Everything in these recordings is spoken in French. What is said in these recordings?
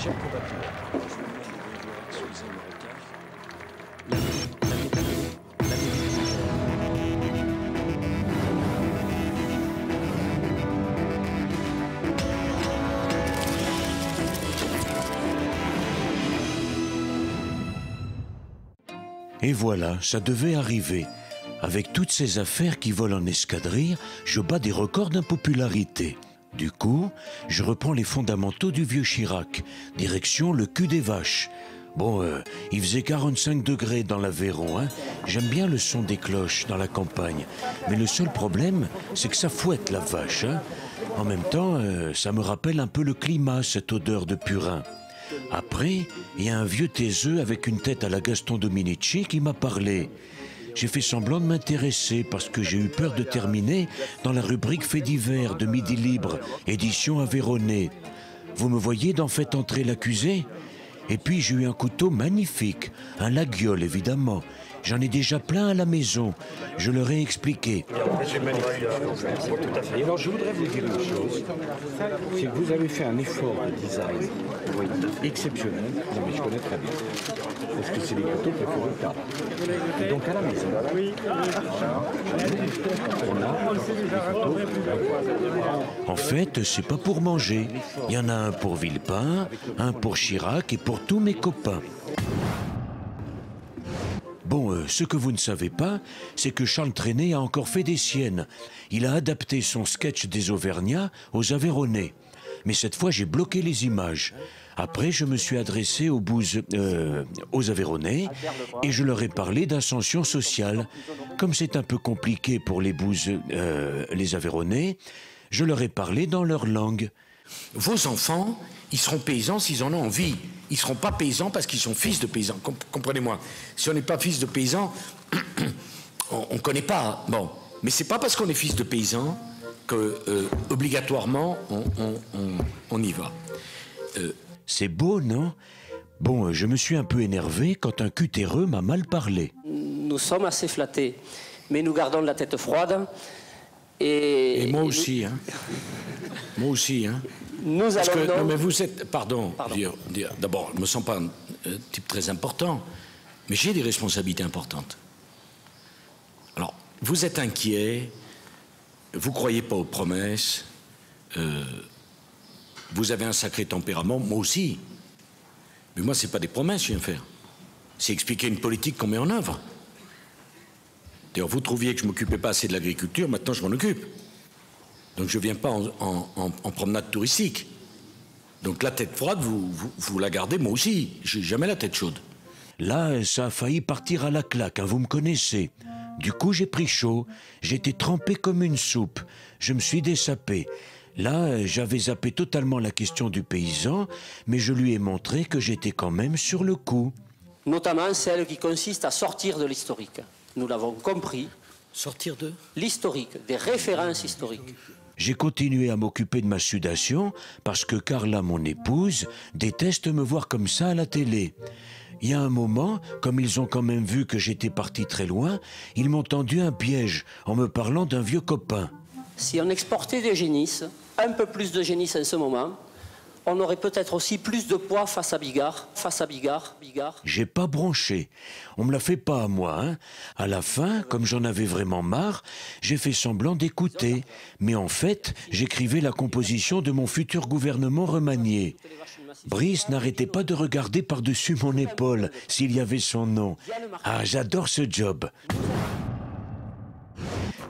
Chers compatriotes, je vous demande de bien vouloir excuser mon retard. La Et voilà, ça devait arriver. Avec toutes ces affaires qui volent en escadrille, je bats des records d'impopularité. Du coup, je reprends les fondamentaux du vieux Chirac, direction le cul des vaches. Bon, il faisait 45 degrés dans l'Aveyron, hein. J'aime bien le son des cloches dans la campagne. Mais le seul problème, c'est que ça fouette la vache, hein. En même temps, ça me rappelle un peu le climat, cette odeur de purin. Après, il y a un vieux taiseux avec une tête à la Gaston Dominici qui m'a parlé. J'ai fait semblant de m'intéresser parce que j'ai eu peur de terminer dans la rubrique Faits divers de Midi Libre, édition Aveyronnais. Vous me voyez dans Faites entrer l'accusé? Et puis j'ai eu un couteau magnifique, un laguiole évidemment. J'en ai déjà plein à la maison. Je leur ai expliqué. C'est magnifique. Tout à fait. Et alors, je voudrais vous dire une chose. C'est que vous avez fait un effort de design exceptionnel. Non, mais je connais très bien. Parce que c'est les couteaux préférés de table. Et donc, à la maison, on a des couteaux. En fait, c'est pas pour manger. Il y en a un pour Villepin, un pour Chirac et pour tous mes copains. Bon, ce que vous ne savez pas, c'est que Charles Trenet a encore fait des siennes. Il a adapté son sketch des Auvergnats aux Aveyronnais. Mais cette fois, j'ai bloqué les images. Après, je me suis adressé aux Aveyronnais et je leur ai parlé d'ascension sociale. Comme c'est un peu compliqué pour les Aveyronnais, je leur ai parlé dans leur langue. Vos enfants, ils seront paysans s'ils en ont envie. Ils ne seront pas paysans parce qu'ils sont fils de paysans. Comprenez-moi. Si on n'est pas fils de paysans, on ne connaît pas. Bon. Mais ce n'est pas parce qu'on est fils de paysans que, obligatoirement, on y va. C'est beau, non? Bon, je me suis un peu énervé quand un cutéreux m'a mal parlé. Nous sommes assez flattés, mais nous gardons la tête froide. Et moi aussi, hein. Moi aussi, hein. Nous Parce allons que, donc... non, mais vous êtes, pardon. D'abord, je ne me sens pas un type très important, mais j'ai des responsabilités importantes. Alors, vous êtes inquiet, vous ne croyez pas aux promesses, vous avez un sacré tempérament, moi aussi. Mais moi, ce n'est pas des promesses que je viens faire. C'est expliquer une politique qu'on met en œuvre. D'ailleurs, vous trouviez que je ne m'occupais pas assez de l'agriculture, maintenant je m'en occupe. Donc je ne viens pas en promenade touristique. Donc la tête froide, vous la gardez, moi aussi. J'ai jamais la tête chaude. Là, ça a failli partir à la claque, hein, vous me connaissez. Du coup, j'ai pris chaud. J'étais trempé comme une soupe. Je me suis dessapé. Là, j'avais zappé totalement la question du paysan, mais je lui ai montré que j'étais quand même sur le coup. Notamment celle qui consiste à sortir de l'historique. Nous l'avons compris. Sortir de l'historique, des références historiques. J'ai continué à m'occuper de ma sudation parce que Carla, mon épouse, déteste me voir comme ça à la télé. Il y a un moment, comme ils ont quand même vu que j'étais parti très loin, ils m'ont tendu un piège en me parlant d'un vieux copain. Si on exportait des génisses, un peu plus de génisses en ce moment, on aurait peut-être aussi plus de poids face à Bigard. J'ai pas bronché. On me la fait pas à moi, hein. À la fin, comme j'en avais vraiment marre, j'ai fait semblant d'écouter. Mais en fait, j'écrivais la composition de mon futur gouvernement remanié. Brice n'arrêtait pas de regarder par-dessus mon épaule s'il y avait son nom. Ah, j'adore ce job.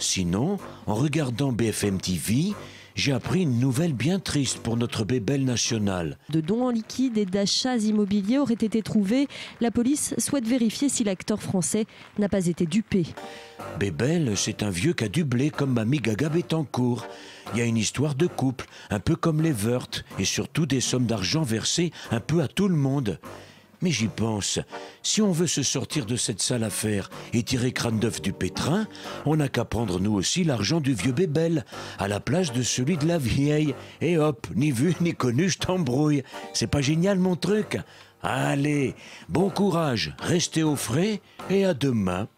Sinon, en regardant BFM TV, j'ai appris une nouvelle bien triste pour notre bébelle nationale. De dons en liquide et d'achats immobiliers auraient été trouvés. La police souhaite vérifier si l'acteur français n'a pas été dupé. Bébelle, c'est un vieux qui a du blé comme Mamie Gaga Bettencourt. Il y a une histoire de couple, un peu comme les Woerth, et surtout des sommes d'argent versées un peu à tout le monde. Mais j'y pense, si on veut se sortir de cette sale affaire et tirer crâne d'œuf du pétrin, on n'a qu'à prendre nous aussi l'argent du vieux Bébel, à la place de celui de la vieille. Et hop, ni vu ni connu, je t'embrouille. C'est pas génial mon truc? Allez, bon courage, restez au frais et à demain.